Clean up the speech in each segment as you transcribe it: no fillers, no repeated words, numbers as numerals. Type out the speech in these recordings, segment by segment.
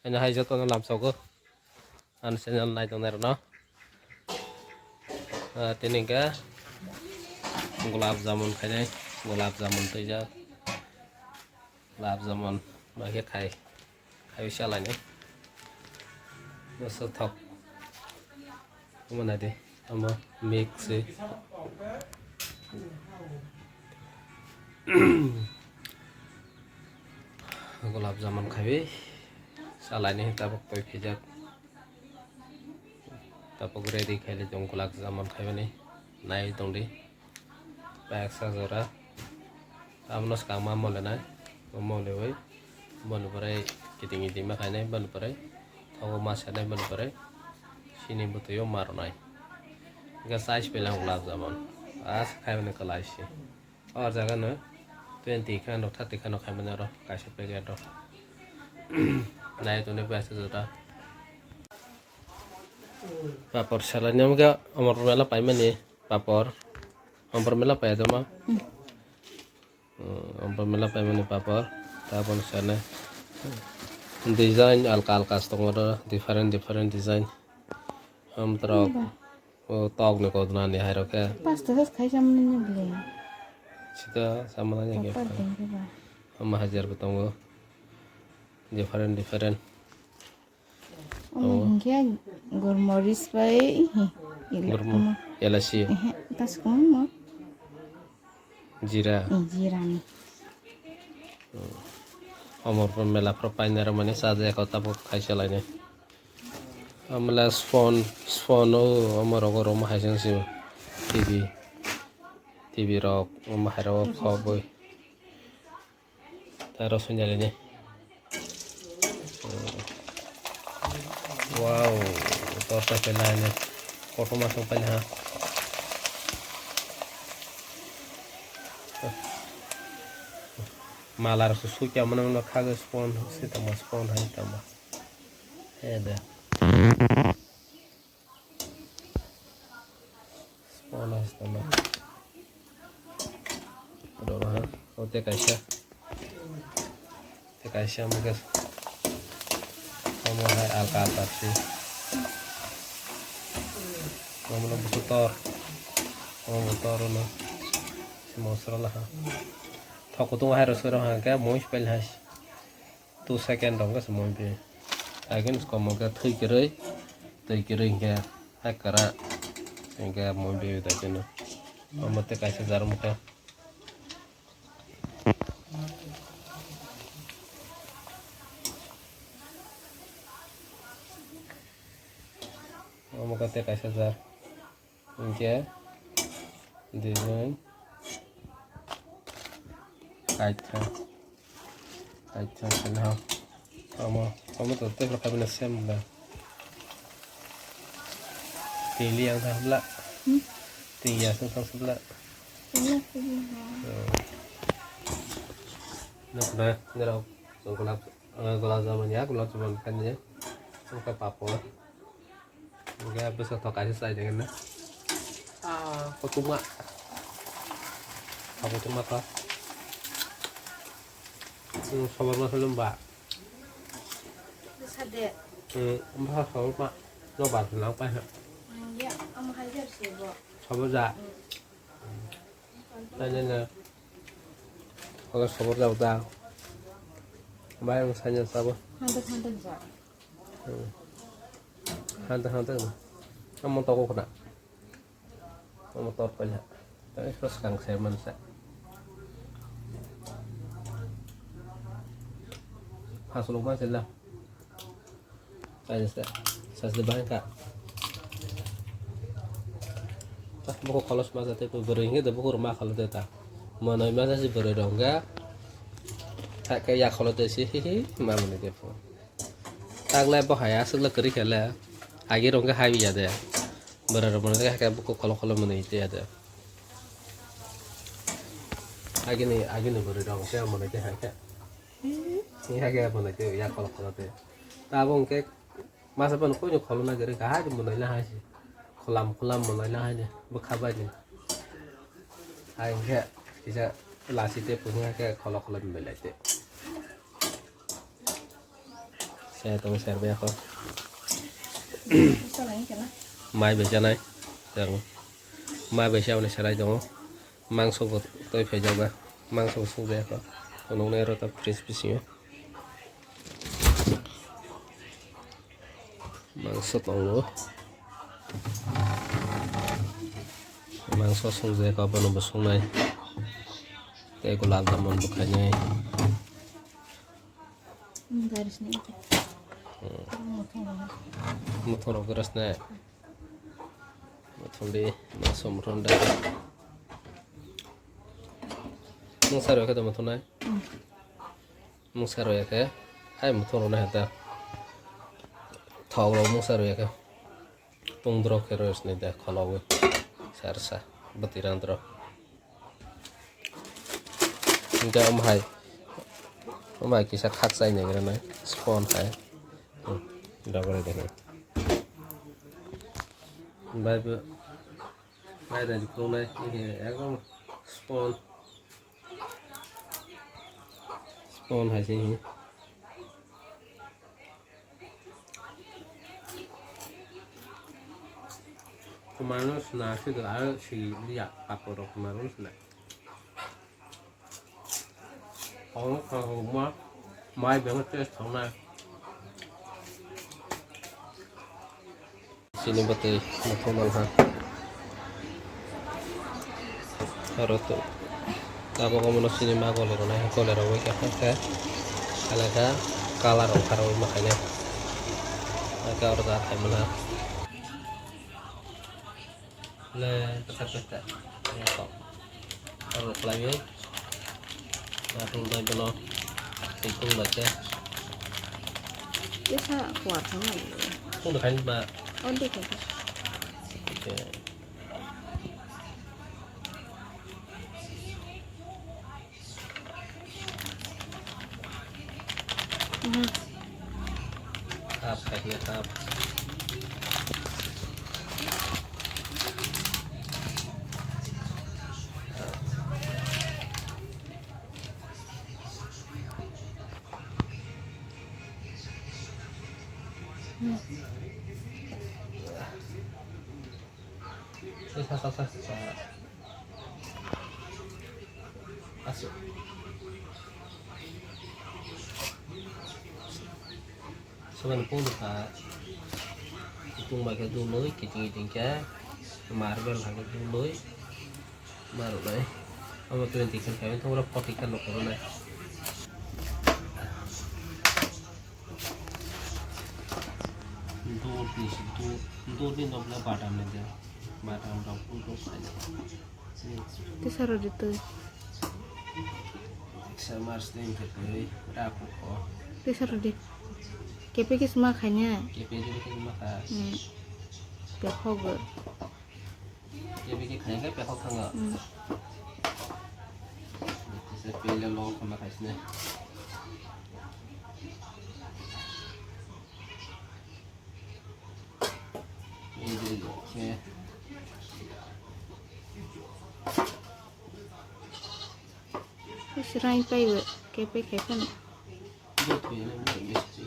anh hay cho tôi làm sao cơ anh sẽ nhận này trong này rồi nó tên này cái gulab jamun khai đây gulab jamun tới giờ gulab jamun mà cái khai sao lại nữa nó sốt thọc cái này đi ama mix sih gulab jamun khai salah ini tapok toy pijat tapok ready khai le jong gulab jamun khai ni nai tong di pack sa zora amnos kama mole nai mole wei mole pare kiting idi ma khai nai ban pare thago ma sa nai ban pare sini buto yo mar nai ga size pelang gulab jamun as khai ne kalai si और जगह न 20 खान 30 खान खाइ मने र कासे पेकेट नाइ तने पैसे जरा पापड़ salahnya mga amor mela pai mani papor amor mela pai dama amor mela pai mani papor tapon sana design alka stongora different design trok tog ne ko dna ni hairo ka pasta has khai samne ne ble sita samananya ke amma hajar betongo different oh kia gormoris pai gormo elasi tas komo jira ni amor mela propain nera mane saja ko tapo khai salai amla phone amor goro ma haisen si TV rok maharo khoboy taro sunyale ni wow torta pelane foto masuk pala ha malar susu kya manang na khaga spawn sita ma spawn hai tama eda spawn hai tama Adolah, oke kaisha mungkin kamu hai alkatar sih kamu nunggu tutor kamu motor no si monster lah aku tuh harus orang kayak mau spell hash 2 second dong kan semua bi agen kamu kayak three kiri kayak hakara sehingga mau bi itu aja no kamu teh kaisha jarum kayak mau kata kasih jar, ini desain kaca senang, kamu tuh berapa belas jam lah, pilih yang sebelah, tinggi yang sebelah, nah, ngerau, gulab jamun ya, gulab jamun kan ya, suka papor. Mungkin besok tak kasih saya dengan aku cuma kah sabar mas lembak sade mbak sabar mak nyoba senang apa ya am hajar sih bo sabar ja nanya kalau sabar jauh dah bayang saya sabar hantar ja hantar kamu tahu kena kamu tahu banyak tapi terus kang saya mensa hasil rumah jelas saya sebahan kak buku kalau semasa itu beringin itu buku rumah kalau tidak mana masa sih beredongga kayak kalau itu sih mana nih gitu tak lepas ya segala kiri kala आगे रोंगे हाई भी याद है बराबर बने क्या बुक कलो मने इते याद है आगे नहीं बरे रोंग क्या मने क्या है क्या ये क्या मने क्या या कलो ते ताब उनके masa pan ko nyo kolo na gere ka ha mo na ha si kolam mo na ha ne bu khaba ni ai ke isa la si te pu nga ke kolo me la te xe tông xe bé không Sao lại cái này? mai về cho này rằng mai về sau này sẽ lại giống mang số của tôi phải giống ra mang số bé không còn lúc này rồi tập crispy xíu mang số tông nữa mang số sung dê có bao nhiêu sung này cái của làm tầm một cái này Garis ni. một thằng cái rest này một thằng đi một số ronda mung sao rồi cái một thằng này mung sao rồi cái hai một thằng này hả thầu rồi mung sao rồi cái tung drop cái rồi này để khó lâu sarsa batiran drop ఇంకా అమ్మాయి kisah khắc say này cái này spawn phải đâu có đây này bài bữa bài này câu này như thế có spawn hay gì kemarin nasi terlalu si lihat apa orang kemarin sudah orang kalau rumah mai banget tes sana sini betul nasional ha harus tuh aku kamu nasi ini mah kalau rawa kayak kalau kalar orang makanya mereka harus ada mana le tetap ya kok harus lagi ngatur lagi benar hitung baca Biasa kuat sama. udah kan mbak Oh, deh kan. oke tap kayaknya tap Sasa masuk sebenarnya pun lupa hitung bagai dulu kicing ke marvel bagai dulu baru deh apa tuh yang tikan kayak itu udah potikan lo corona untuk di nomor padam aja padam dong untuk aja Itu seru gitu. sama steam gitu rapu kok Itu seru deh. Kepe kis makanya. KPD itu makan Biar hoger. ya bikin kayaknya kayak pehok nggak bisa pilih lo sama kasihnya ini kayak Sirain pa iwe. Kepe kan. buat pilih ini bisa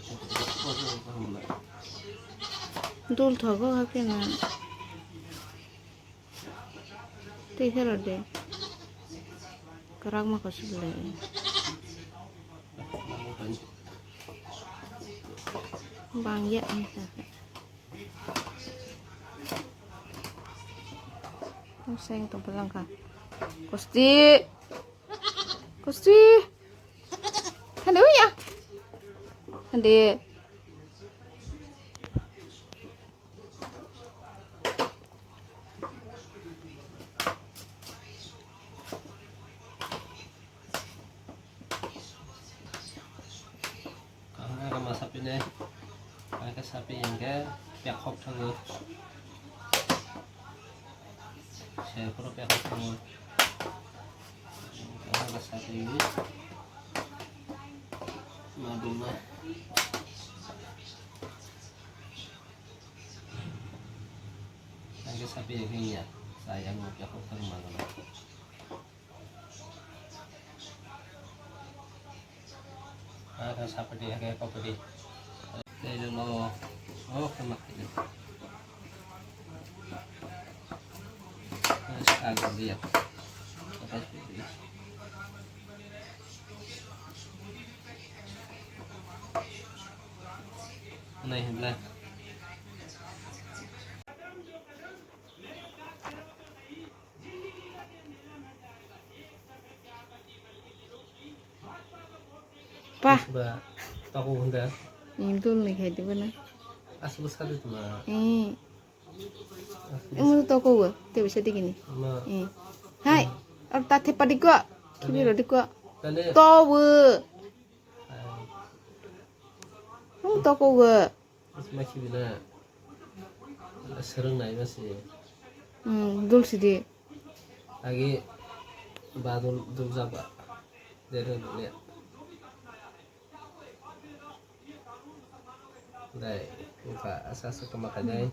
Dul thogo hake na. Itu seru deh. Kerang mah kasih beli. Bang ya misalnya. Sayang tuh pegang kan. Kosti. Hande ya. Hande. sama sapi nih pakai sapi yang ke pihak hok tangguh saya perlu pihak hok tangguh ada sapi ini madu mah pakai sapi yang ini ya sayang mau pihak hok tangguh mana ada sapi dia kayak kopi Đây là lo cái mặt này ăn còn gì này hình lên Pa, và tao cũng không ini tuh nih kayak mana? asal besar itu mah Emang tuh kok gue, tuh bisa di gini. mah Hai, orang tadi pada gua, kini udah di gua. kan dia Tuh gue, kamu tuh kok gue. masih bina sering naik masih Dul sih dia. lagi badul dul apa dari lihat đây buka asas kemakanya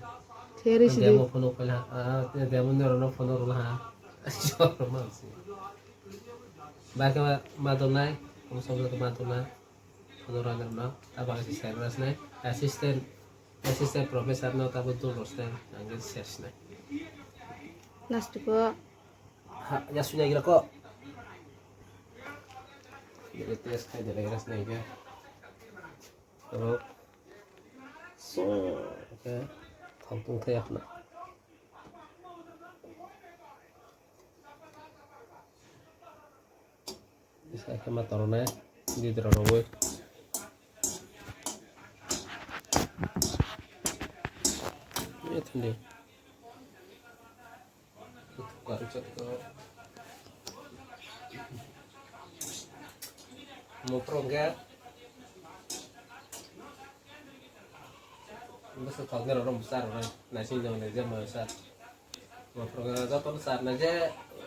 Serius dia dia. mau penuh lah dia mau nyorong penuh lah jorong masih bahkan madonai kamu sambil ke madonai penuh orang nak apa asisten rasnya asisten profesor nak tak betul rasnya angin ses nih Nas juga. ya sudah gila kok jadi tes kayak dari rasnya ya terus so oke kampung kayak nak bisa ke motornya di terowongan ini tadi tukar cat ke mau perongga besar kalau orang besar orang nasi jangan aja besar mau perongga itu besar aja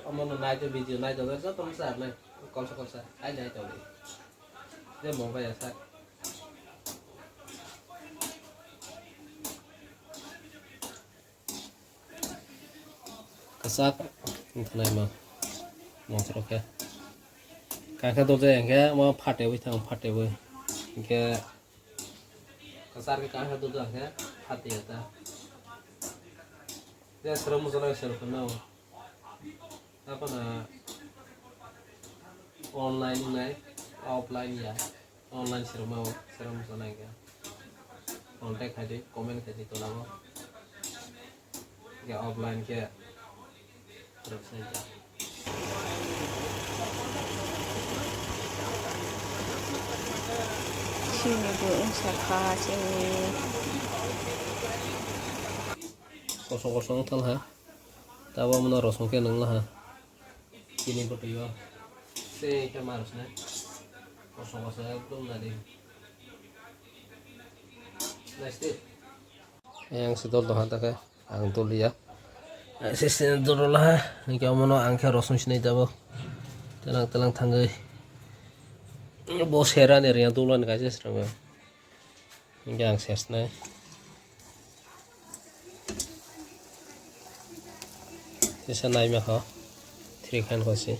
omong aja biji aja itu besar nih kalau aja itu dia mau bayar sah kesak itu nih mau terus ya kakak tuh yang kayak mau pate wih thang pate wih kayak kasar ke kakak tuh kayak pate ya ta dia serem musuh serem kenal apa na online nih offline ya online serem musuh nih kayak kontak aja komen aja tuh lama kayak offline kayak terus aja Sini bu, saka sini. kosong tal ha tawa mana rosong ke nang lah ha kini berdua se kemarus nih kosong belum ada next yang sedol tuh hantar ke ang tuh ya asisten dulu lah ini kamu mau angker rosong sini jauh telang tanggai bos heran ya yang duluan kasih serang ini yang ses nih sisa naik mah kau tirikan kau sih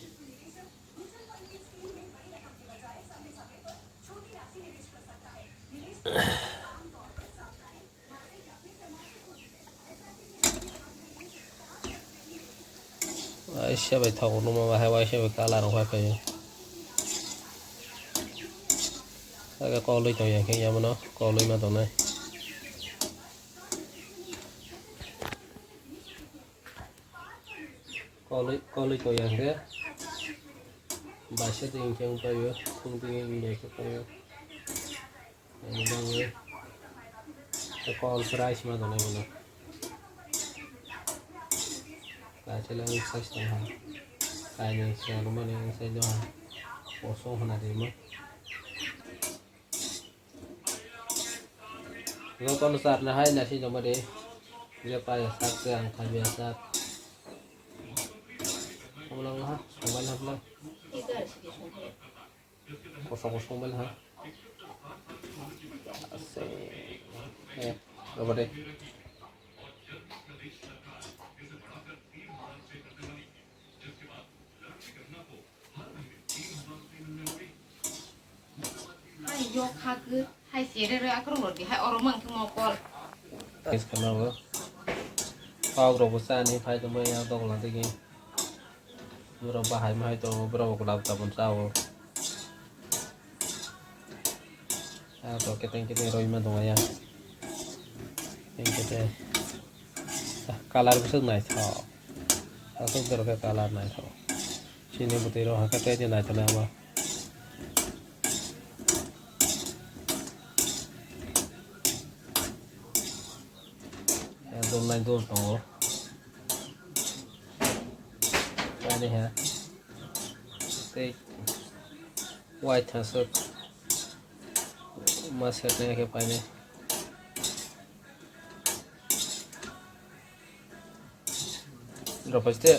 Aisyah bai thau no ma hai Aisyah bai kala no kai aga ko lui to yang ke ya mo ko lui ma to nai ko lui to yang ke bahasa ting keng pa yo tung ting ye ke pa yo ni bang ye ko price ma to nai mo Kacau yang saya setengah, kayaknya saya rumah yang saya jual kosong hari ini. Kalau kon saat nah hai nasi cuma deh, dia payah sak yang biasa. Kamu lang lah, kembali lah. Kosong lah. Asik. Coba deh. Hai yo kagak, hai Hai sih, aku rong di hai orang mang mau kol. Guys, kenapa? Kau grow besar nih, hai cuma yang tahu nanti gini. Berapa hai mah itu berapa kelab tabun sawo. Atau kita roi mah dong ya. Yang kita kalar besar naik tau. Aku berke kalar naik tau. Sini butiroh hakatnya naik tau nama. Dom naik dom tau. Ini ya. Steak white hasil masaknya kayak apa ini? Berapa sih?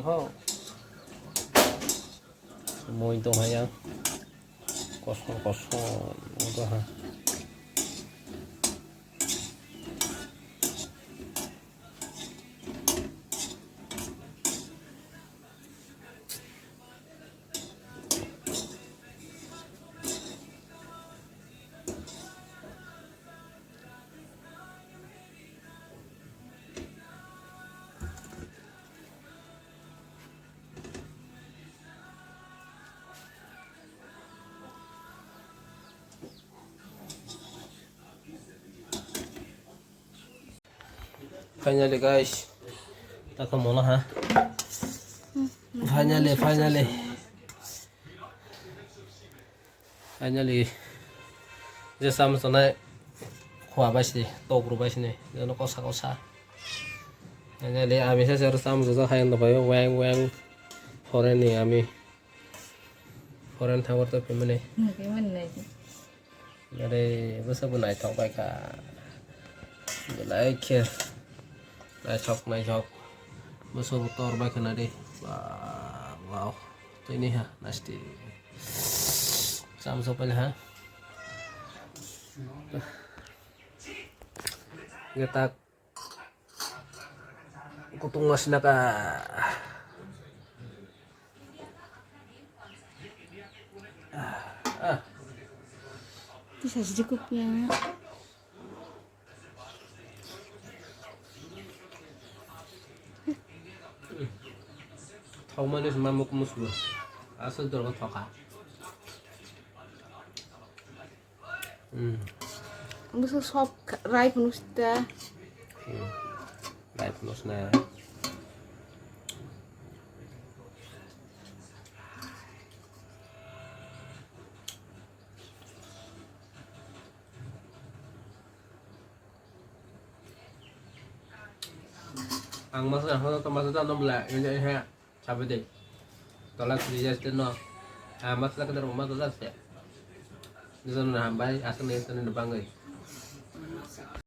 Oh, semua itu hanya kosong itu ha. Finally guys, kita mau ha. Finally. Jadi sama sana kuah basi, togro basi nih, jangan kosa. Finally, kami saya harus sama juga kayak yang tahu weng foreign nih kami. Foreign tower tuh gimana? Gimana itu? Jadi besar pun naik tahu baik like naik chok besar motor baik kan ada wow tuh ini ha nasti sama sopanya ha kita kutungas na ka Bisa secukupnya. Tahu manis mamuk musuh asal dorong toka Bisa sop rai penuh dah. baik penuh na ang masuk yang itu masuk dalam belah ini ya cabai deh tolak dia itu no masuk ke dalam rumah tolak ya di sana hambai asal itu nih banggai